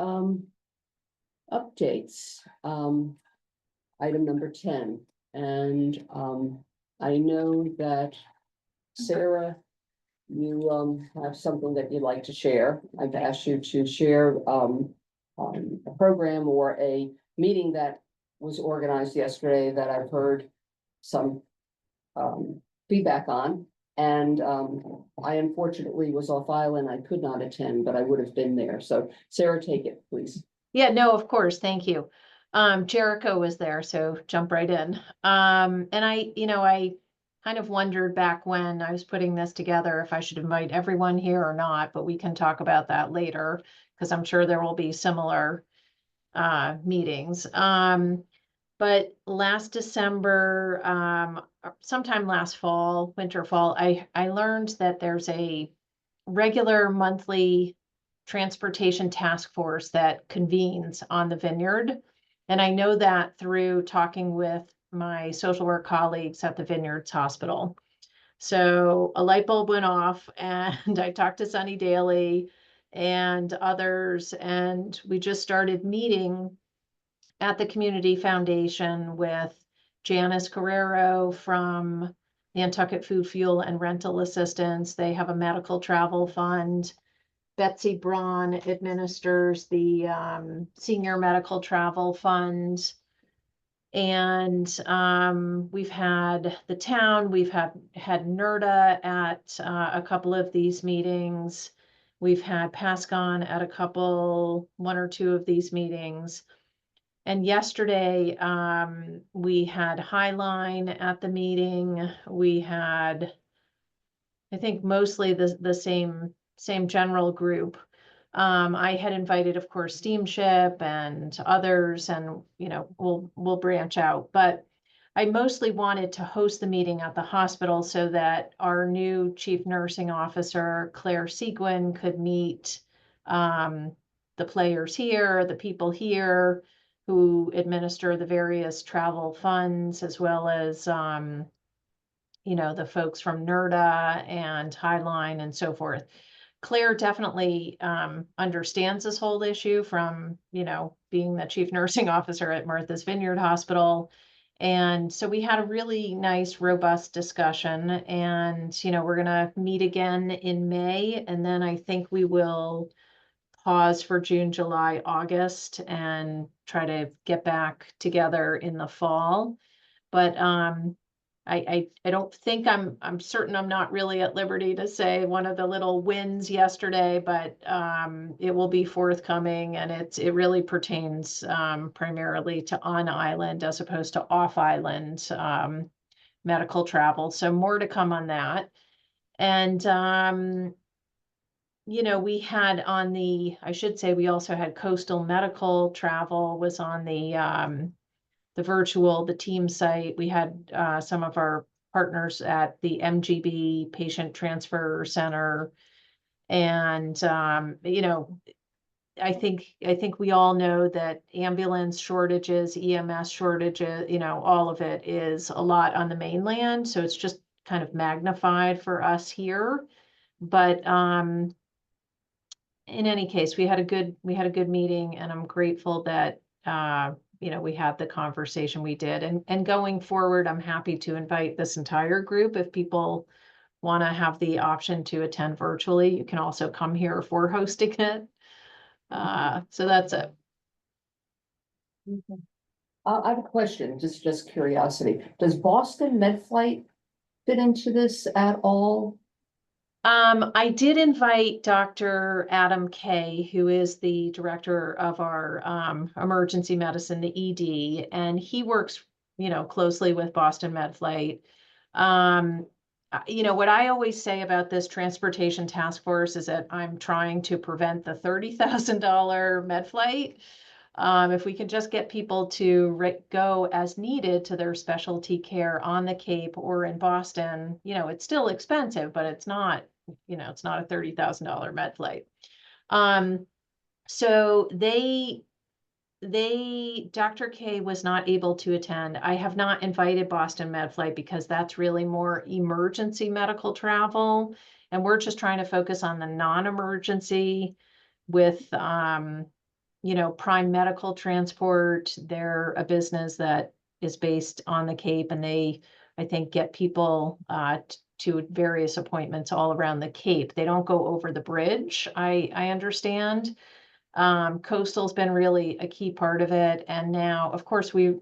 updates, item number 10. And I know that Sarah, you have something that you'd like to share. I've asked you to share a program or a meeting that was organized yesterday that I've heard some feedback on. And I unfortunately was off island. I could not attend, but I would have been there. So Sarah, take it, please. Yeah, no, of course, thank you. Jericho was there, so jump right in. And I kind of wondered back when I was putting this together if I should invite everyone here or not, but we can talk about that later, because I'm sure there will be similar meetings. But last December, sometime last fall, winter, fall, I learned that there's a regular monthly transportation task force that convenes on the Vineyard. And I know that through talking with my social work colleagues at the Vineyards Hospital. So a light bulb went off and I talked to Sunny Daly and others, and we just started meeting at the Community Foundation with Janice Guerrero from Nantucket Food, Fuel, and Rental Assistance. They have a medical travel fund. Betsy Braun administers the Senior Medical Travel Fund. And we've had the town, we've had NERDA at a couple of these meetings. We've had PASCON at one or two of these meetings. And yesterday, we had Highline at the meeting. We had, I think, mostly the same general group. I had invited, of course, Steamship and others, and we'll branch out. But I mostly wanted to host the meeting at the hospital so that our new chief nursing officer, Claire Seguin, could meet the players here, the people here who administer the various travel funds, as well as the folks from NERDA and Highline and so forth. Claire definitely understands this whole issue from, being the chief nursing officer at Martha's Vineyard Hospital. And so we had a really nice, robust discussion, and, we're going to meet again in May. And then I think we will pause for June, July, August, and try to get back together in the fall. But I don't think I'm certain I'm not really at liberty to say one of the little wins yesterday, but it will be forthcoming, and it really pertains primarily to on island as opposed to off island medical travel. So more to come on that. And we had we also had Coastal Medical Travel was on the team site. We had some of our partners at the MGB Patient Transfer Center. And, I think we all know that ambulance shortages, EMS shortages, all of it is a lot on the mainland, so it's just kind of magnified for us here. But in any case, we had a good meeting, and I'm grateful that we had the conversation we did. And going forward, I'm happy to invite this entire group. If people want to have the option to attend virtually, you can also come here if we're hosting it. So that's it. I have a question, just curiosity. Does Boston MedFlight fit into this at all? I did invite Dr. Adam Kay, who is the director of our emergency medicine, the ED, and he works, closely with Boston MedFlight. What I always say about this transportation task force is that I'm trying to prevent the $30,000 med flight. If we can just get people to go as needed to their specialty care on the Cape or in Boston, it's still expensive, but it's not a $30,000 med flight. So Dr. K was not able to attend. I have not invited Boston MedFlight because that's really more emergency medical travel. And we're just trying to focus on the non-emergency with, Prime Medical Transport. They're a business that is based on the Cape, and they, I think, get people to various appointments all around the Cape. They don't go over the bridge, I understand. Coastal's been really a key part of it. And now, of course, we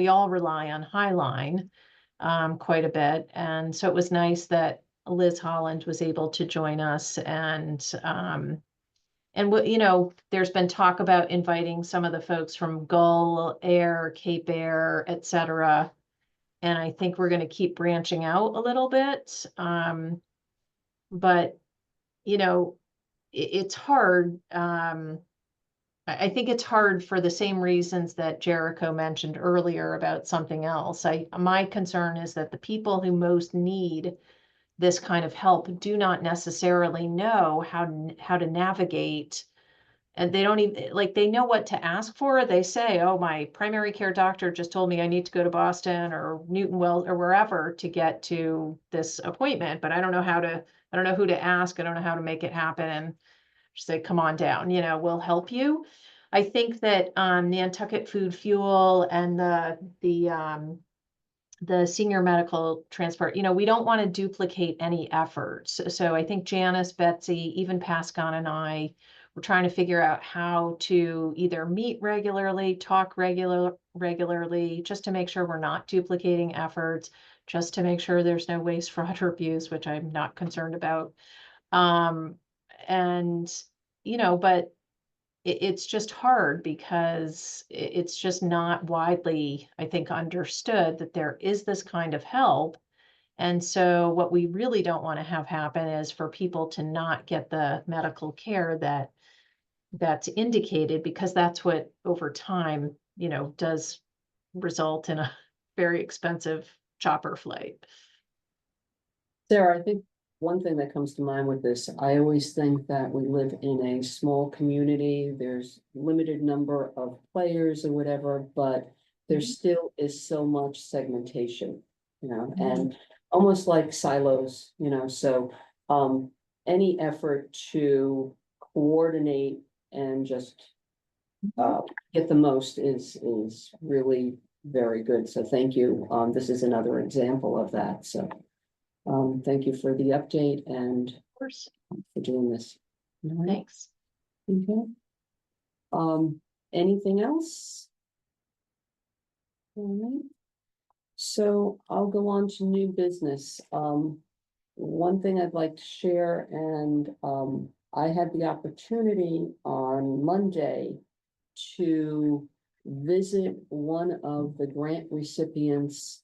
all rely on Highline quite a bit. And so it was nice that Liz Holland was able to join us. And there's been talk about inviting some of the folks from Gull Air, Cape Air, et cetera. And I think we're going to keep branching out a little bit. But, it's hard. I think it's hard for the same reasons that Jericho mentioned earlier about something else. My concern is that the people who most need this kind of help do not necessarily know how to navigate, and they don't even, like, they know what to ask for. They say, oh, my primary care doctor just told me I need to go to Boston or Newton Wells or wherever to get to this appointment, but I don't know who to ask. I don't know how to make it happen. And say, come on down, we'll help you. I think that Nantucket Food Fuel and the senior medical transport, we don't want to duplicate any efforts. So I think Janice, Betsy, even Pascon and I, we're trying to figure out how to either meet regularly, talk regularly, just to make sure we're not duplicating efforts, just to make sure there's no waste, fraud, or abuse, which I'm not concerned about. But it's just hard because it's just not widely, I think, understood that there is this kind of help. And so what we really don't want to have happen is for people to not get the medical care that's indicated, because that's what over time, does result in a very expensive chopper flight. Sarah, I think one thing that comes to mind with this, I always think that we live in a small community. There's limited number of players or whatever, but there still is so much segmentation, and almost like silos, so any effort to coordinate and just get the most is really very good. So thank you. This is another example of that. So thank you for the update and Of course. for doing this. All right. Thanks. Okay. Anything else? All right. So I'll go on to new business. One thing I'd like to share, and I had the opportunity on Monday to visit one of the grant recipients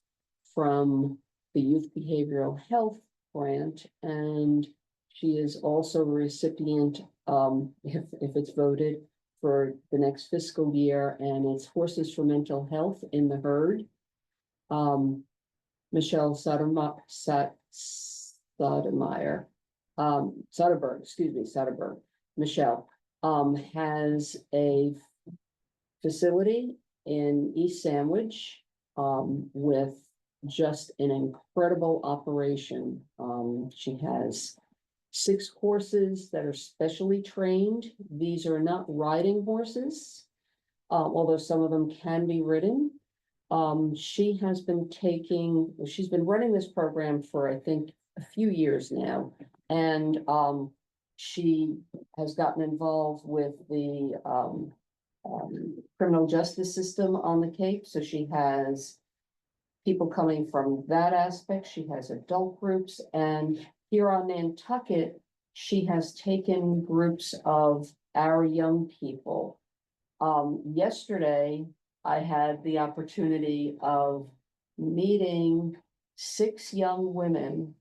from the Youth Behavioral Health Grant, and she is also a recipient, if it's voted, for the next fiscal year, and it's Horses for Mental Health in the Herd. Michelle Soderberg, Michelle. has a facility in East Sandwich, with just an incredible operation. She has 6 horses that are specially trained. These are not riding horses, although some of them can be ridden. She has been she's been running this program for, I think, a few years now. And, she has gotten involved with the, criminal justice system on the Cape, so she has people coming from that aspect. She has adult groups, and here on Nantucket, she has taken groups of our young people. Yesterday, I had the opportunity of meeting 6 young women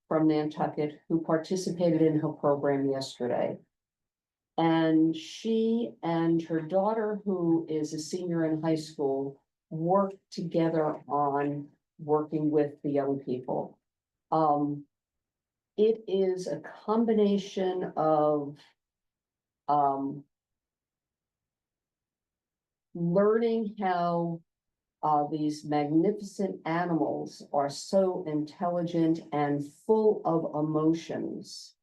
from Nantucket who participated in her program yesterday. And she and her daughter, who is a senior in high school, worked together on working with the young people. It is a combination of learning how these magnificent animals are so intelligent and full of emotions.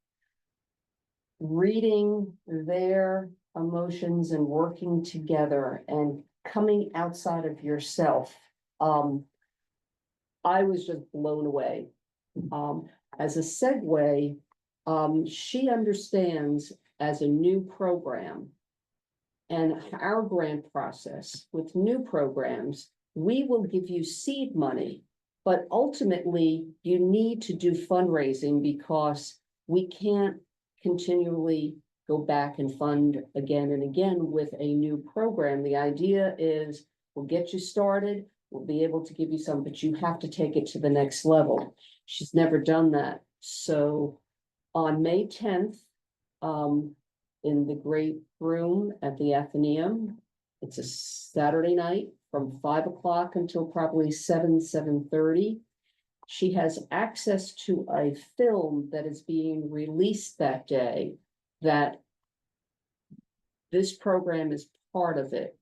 Reading their emotions and working together and coming outside of yourself. I was just blown away. As a segue, she understands as a new program and our grant process with new programs, we will give you seed money, but ultimately you need to do fundraising because we can't continually go back and fund again and again with a new program. The idea is we'll get you started, we'll be able to give you some, but you have to take it to the next level. She's never done that. So on May 10th, in the great room at the Athenaeum, it's a Saturday night from 5 o'clock until probably 7:30. She has access to a film that is being released that day, that this program is part of it.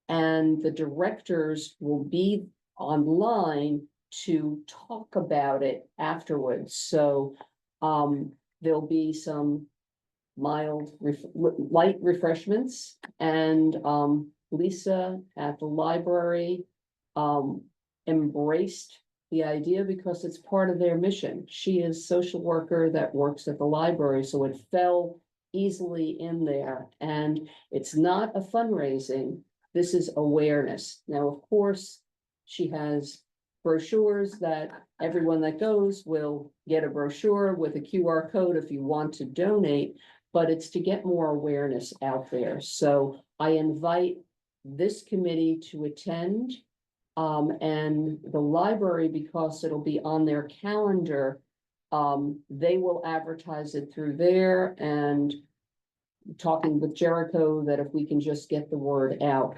And the directors will be online to talk about it afterwards. So there'll be some mild, light refreshments, and Lisa at the library embraced the idea because it's part of their mission. She is a social worker that works at the library, so it fell easily in there. And it's not a fundraising, this is awareness. Now, of course, she has brochures that everyone that goes will get a brochure with a QR code if you want to donate, but it's to get more awareness out there. So I invite this committee to attend. And the library, because it'll be on their calendar, they will advertise it through there, and talking with Jericho that if we can just get the word out.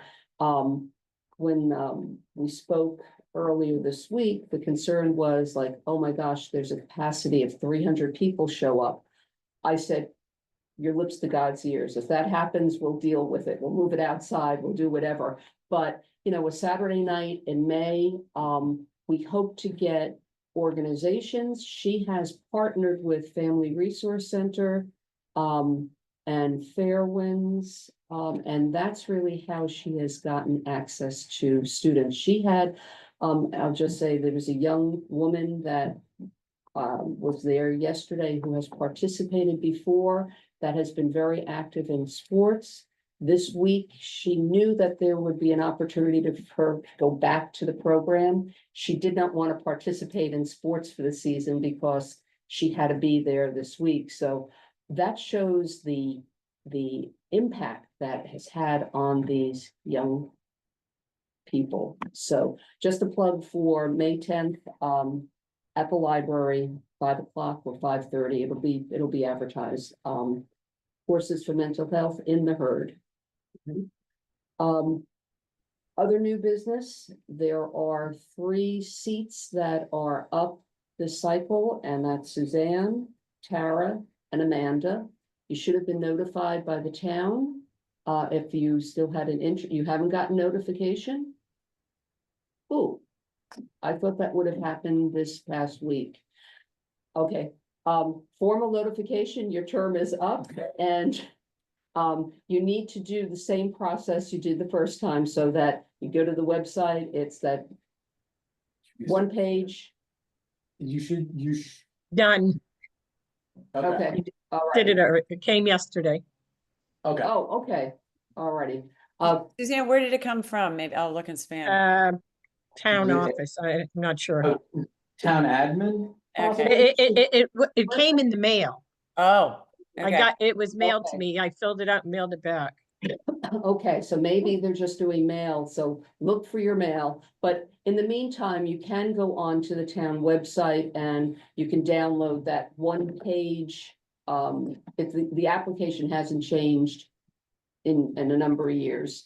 When we spoke earlier this week, the concern was like, oh my gosh, there's a capacity of 300 people show up. I said, your lips to God's ears. If that happens, we'll deal with it. We'll move it outside, we'll do whatever. But, you know, a Saturday night in May, we hope to get organizations. She has partnered with Family Resource Center, and Fairwinds, and that's really how she has gotten access to students. She had, I'll just say there was a young woman that was there yesterday who has participated before, that has been very active in sports. This week, she knew that there would be an opportunity for her to go back to the program. She did not want to participate in sports for the season because she had to be there this week. So that shows the impact that has had on these young people. So just a plug for May 10th, at the library, 5 o'clock or 5:30, it'll be advertised. Courses for mental health in the herd. Other new business, there are 3 seats that are up this cycle, and that's Suzanne, Tara, and Amanda. you should have been notified by the town. If you still had you haven't gotten notification? Oh, I thought that would have happened this past week. Okay, formal notification, your term is up and you need to do the same process you did the first time so that you go to the website, it's that one page. You should, Done. Okay, all Did right. it came yesterday. Okay. Oh, okay, alrighty. Suzanne, where did it come from? Maybe I'll look in spam. Town Yeah. office, I'm not sure. Oh, Town admin? Okay. It came in the mail. Oh, I okay. got, it was mailed to Okay. me. I filled it out and mailed it back. Okay, so maybe they're just doing mail, so look for your mail, but in the meantime, you can go on to the town website and you can download that one page. If the application hasn't changed in a number of years.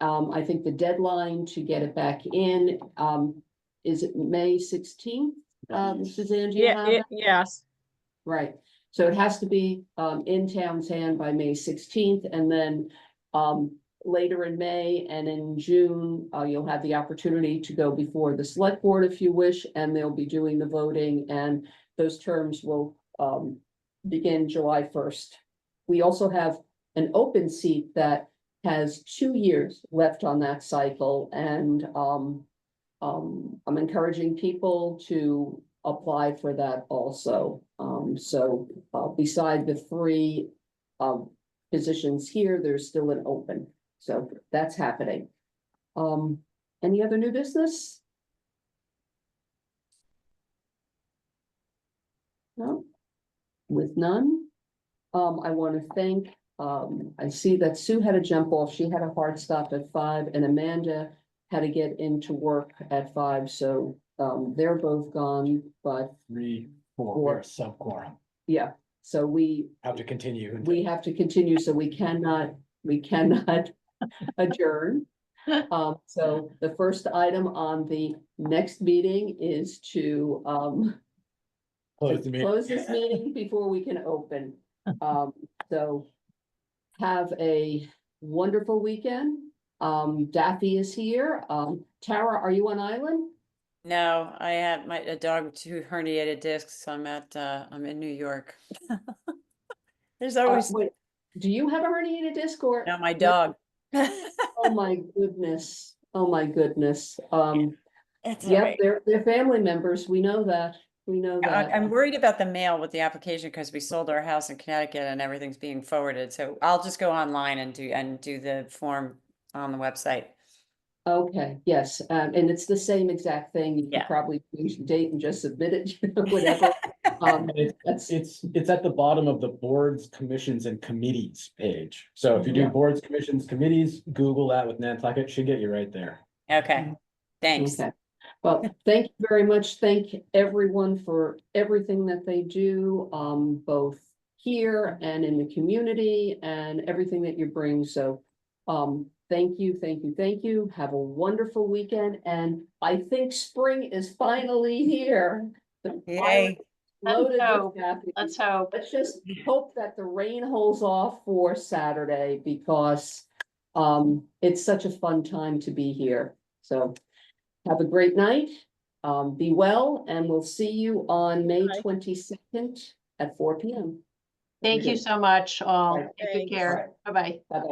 I think the deadline to get it back in, is it May 16th? Suzanne, do you have that? Yes. Right, so it has to be in town's hand by May 16th, and then later in May and in June, you'll have the opportunity to go before the select board if you wish, and they'll be doing the voting, and those terms will begin July 1st. We also have an open seat that has 2 years left on that cycle, and I'm encouraging people to apply for that also. Beside the 3 positions here, there's still an open, so that's happening. Any other new business? No? With none, I want to thank, I see that Sue had to jump off. She had a hard stop at 5 and Amanda had to get into work at 5, so they're both gone, but 3, 4, Four. we're sub quorum. yeah, so we Have to continue. until- we have to continue, so we cannot adjourn. So the first item on the next meeting is to Close the meeting. close this meeting before we can open. So have a wonderful weekend. Daffy is here. Tara, are you on island? No, I have a dog with 2 herniated discs. I'm in New York. There's always, Wait, do you have a herniated disc or? no, my dog. Oh, my goodness. Oh, my goodness. It's all Yep, right. they're family members. We know that. We know that. I'm worried about the mail with the application because we sold our house in Connecticut and everything's being forwarded. So I'll just go online and do the form on the website. Okay, yes, and it's the same exact thing. You can Yeah. probably change the date and just submit it, whatever. That's, It's at the bottom of the boards, commissions and committees page. So if you do Yeah. boards, commissions, committees, Google that with Nantucket, should get you right there. Okay, thanks. okay. Well, thank you very much. Thank everyone for everything that they do, both here and in the community and everything that you bring. So, thank you, thank you, thank you. Have a wonderful weekend. And I think spring is finally here. The Yay. loaded with hope. daffodils. Let's hope. Let's just hope that the rain holds off for Saturday because it's such a fun time to be here. So have a great night. Be well, and we'll see you on May Bye. 22nd at 4 p.m. Thank you so much, all. Right. Take good Thanks. care. Bye-bye. Bye-bye.